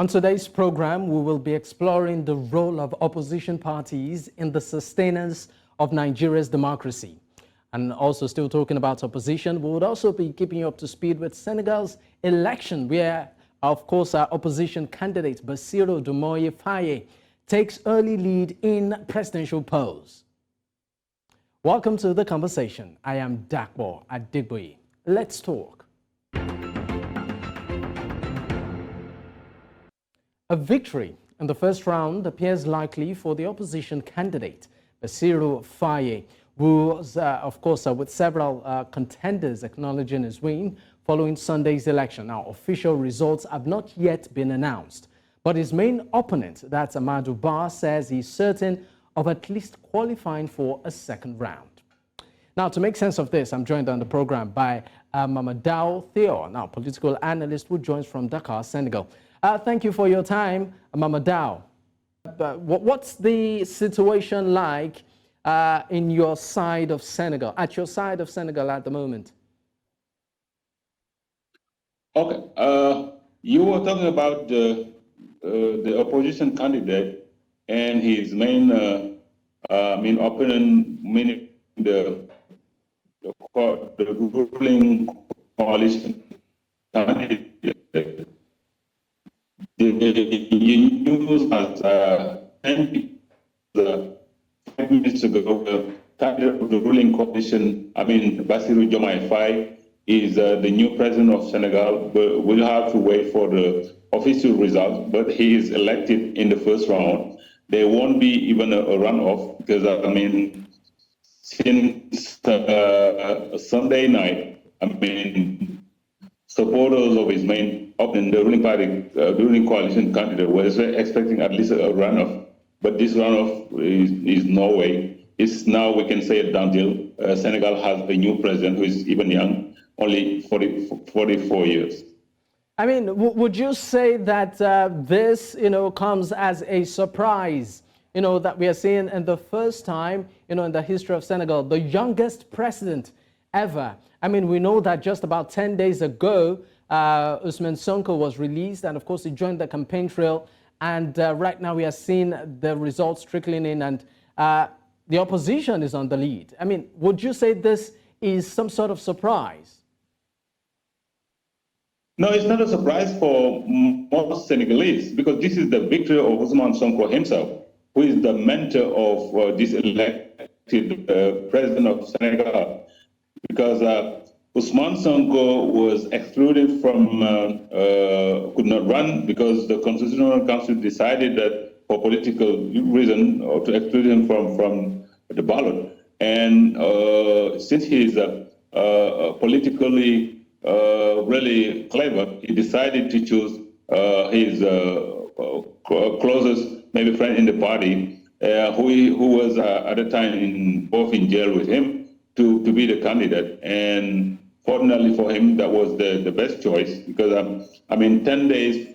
On today's program, we will be exploring the role of opposition parties in the sustenance of Nigeria's democracy. And also still talking about opposition, we would also be keeping you up to speed with Senegal's election, where, of course, our opposition candidate, Bassirou Diomaye Faye, takes early lead in presidential polls. Welcome to the conversation. I am Dapo Adegboye. Let's talk. A victory in the first round appears likely for the opposition candidate, Bassirou Faye, who was, of course, with several contenders acknowledging his win following Sunday's election. Now, official results have not yet been announced, but his main opponent, that's Amadou Ba, says he's certain of at least qualifying for a second round. Now, to make sense of this, I'm joined on the program by Mamadou Theo, now political analyst who joins from Dakar, Senegal. Thank you for your time, Mamadou. What's the situation like in your side of Senegal, at your side of Senegal at the moment? Okay, you were talking about the opposition candidate and his main opponent, meaning the ruling coalition candidate. The news has 5 minutes ago, the candidate of the ruling coalition, Bassirou Diomaye Faye, is the new president of Senegal, but we'll have to wait for the official results. But he is elected in the first round. There won't be even a runoff because, since Sunday night, supporters of his main opponent, the ruling party, the ruling coalition candidate, were expecting at least a runoff. But this runoff is no way. It's now, we can say, a done deal. Senegal has a new president who is even young, only 44 years. Would you say that this, comes as a surprise, that we are seeing in the first time, in the history of Senegal, the youngest president ever? We know that just about 10 days ago, Ousmane Sonko was released, and of course, he joined the campaign trail. And right now, we are seeing the results trickling in, and the opposition is on the lead. Would you say this is some sort of surprise? No, it's not a surprise for most Senegalese, because this is the victory of Ousmane Sonko himself, who is the mentor of this elected president of Senegal. Because Ousmane Sonko was excluded from, could not run because the Constitutional Council decided that for political reason to exclude him from the ballot. And since he is politically really clever, he decided to choose his closest maybe friend in the party, who was at the time both in jail with him, to be the candidate. And fortunately for him, that was the best choice, because 10 days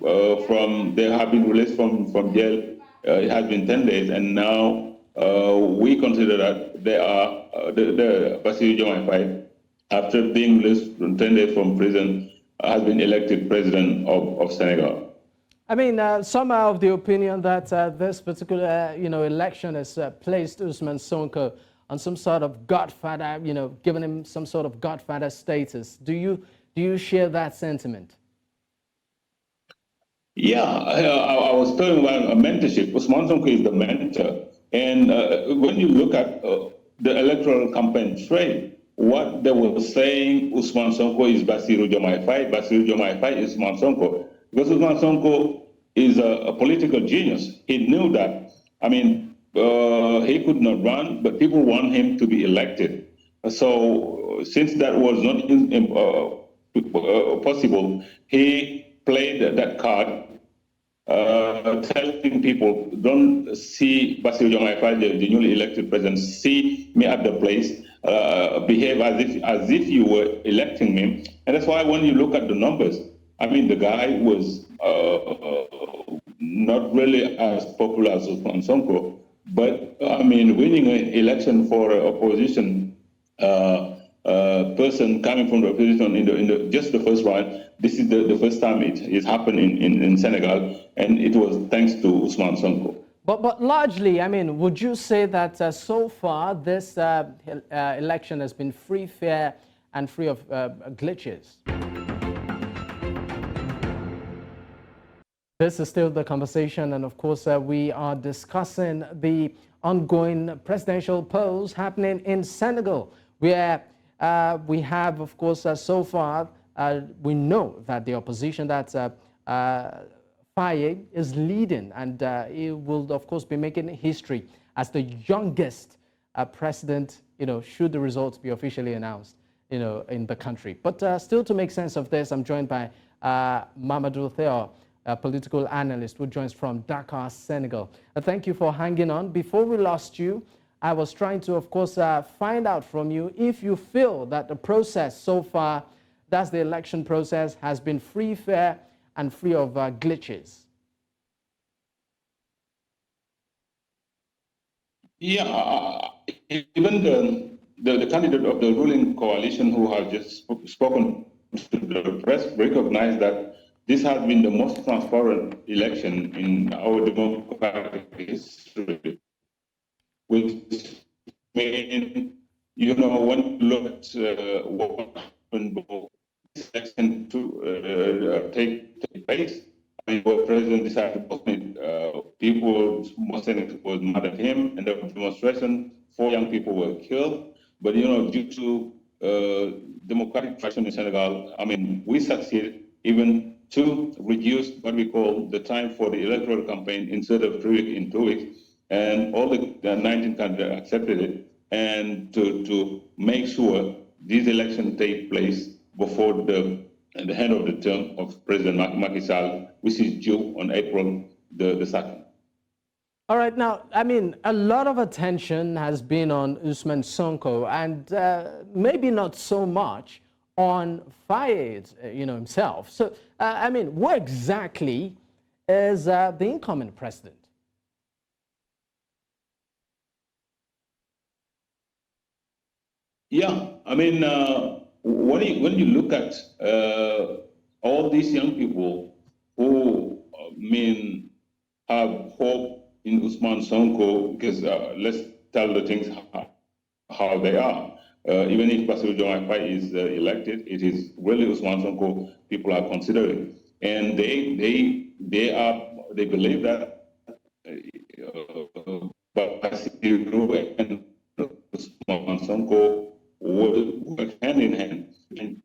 from they have been released from jail. It has been 10 days, and now we consider that they are the Bassirou Diomaye Faye, after being released 10 days from prison, has been elected president of Senegal. Some are of the opinion that this particular election has placed Ousmane Sonko on some sort of godfather, giving him some sort of godfather status. Do you share that sentiment? Yeah, I was talking about a mentorship. Ousmane Sonko is the mentor. And when you look at the electoral campaign trail, what they were saying, Ousmane Sonko is Bassirou Diomaye Faye, Bassirou Diomaye Faye is Ousmane Sonko. Because Ousmane Sonko is a political genius. He knew that. He could not run, but people want him to be elected. So since that was not possible, he played that card, telling people, don't see Bassirou Diomaye Faye, the newly elected president, see me at the place, behave as if you were electing me. And that's why when you look at the numbers, the guy was not really as popular as Ousmane Sonko, but winning an election for opposition person coming from the opposition in the just the first round. This is the first time it happened in Senegal, and it was thanks to Ousmane Sonko. But largely, I mean, would you say that so far this election has been free, fair, and free of glitches? This is still the conversation, and of course, we are discussing the ongoing presidential polls happening in Senegal, where we have, of course, so far, we know that the opposition, that's Faye, is leading, and he will, of course, be making history as the youngest president, should the results be officially announced, in the country. But still, to make sense of this, I'm joined by Mamadou Theo, a political analyst who joins from Dakar, Senegal. Thank you for hanging on. Before we lost you, I was trying to, of course, find out from you if you feel that the process so far, that's the election process, has been free, fair, and free of glitches. Yeah, even the candidate of the ruling coalition who has just spoken to the press recognized that this has been the most transparent election in our democratic history, which means, when you look at what happened before this election to take place, I mean, what President decided to postpone it, people, most senators was mad at him, and the demonstration, 4 young people were killed. But, due to democratic traction in Senegal, I mean, we succeeded even to reduce what we call the time for the electoral campaign instead of 3 weeks in 2 weeks. And all the 19 candidates accepted it, and to make sure these elections take place before the end of the term of President Macky Sall, which is due on April the 2nd. All right, now, I mean, a lot of attention has been on Ousmane Sonko, and maybe not so much on Faye, himself. So, I mean, what exactly is the incoming president? Yeah, I mean, when you look at all these young people who, have hope in Ousmane Sonko, because let's tell the things how they are. Even if Bassirou Diomaye Faye is elected, it is really Ousmane Sonko people are considering, and they believe that Bassirou and Ousmane Sonko will work hand in hand. And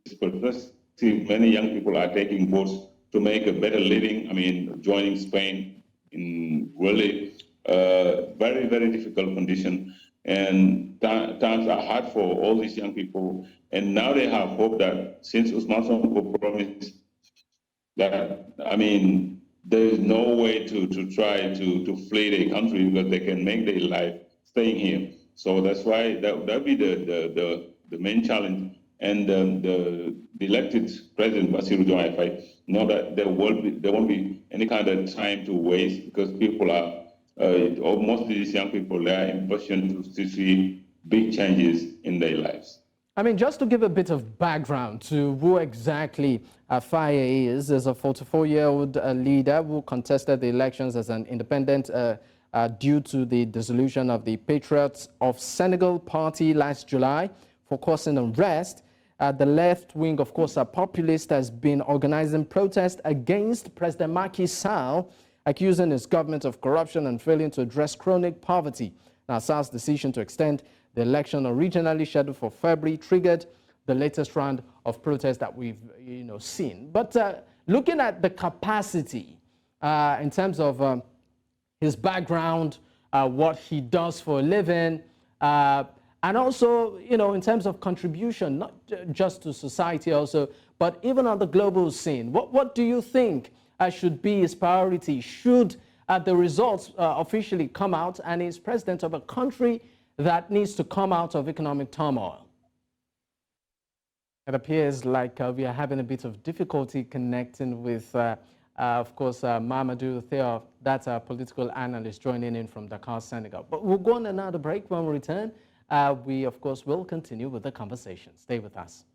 many young people are taking votes to make a better living. I mean, joining Spain in really very, very difficult condition. And times are hard for all these young people. And now they have hope that since Ousmane Sonko promised that, I mean, there is no way to try to flee the country because they can make their life staying here. So that's why that'll be the main challenge. And the elected president, Bassirou Diomaye Faye, know that there won't be any kind of time to waste because people are, most of these young people, they are impatient to see big changes in their lives. I mean, just to give a bit of background to who exactly Faye is a 44-year-old leader who contested the elections as an independent due to the dissolution of the Patriots of Senegal party last July for causing unrest. The left wing, of course, a populist, has been organizing protests against President Macky Sall, accusing his government of corruption and failing to address chronic poverty. Now, Sall's decision to extend the election originally scheduled for February triggered the latest round of protests that we've seen. But looking at the capacity in terms of his background, what he does for a living, and also, in terms of contribution, not just to society also, but even on the global scene, what do you think should be his priority? Should the results officially come out and he's president of a country that needs to come out of economic turmoil? It appears like we are having a bit of difficulty connecting with, of course, Mamadou Theo, that's a political analyst joining in from Dakar, Senegal. But we'll go on another break. When we return, we, of course, will continue with the conversation. Stay with us.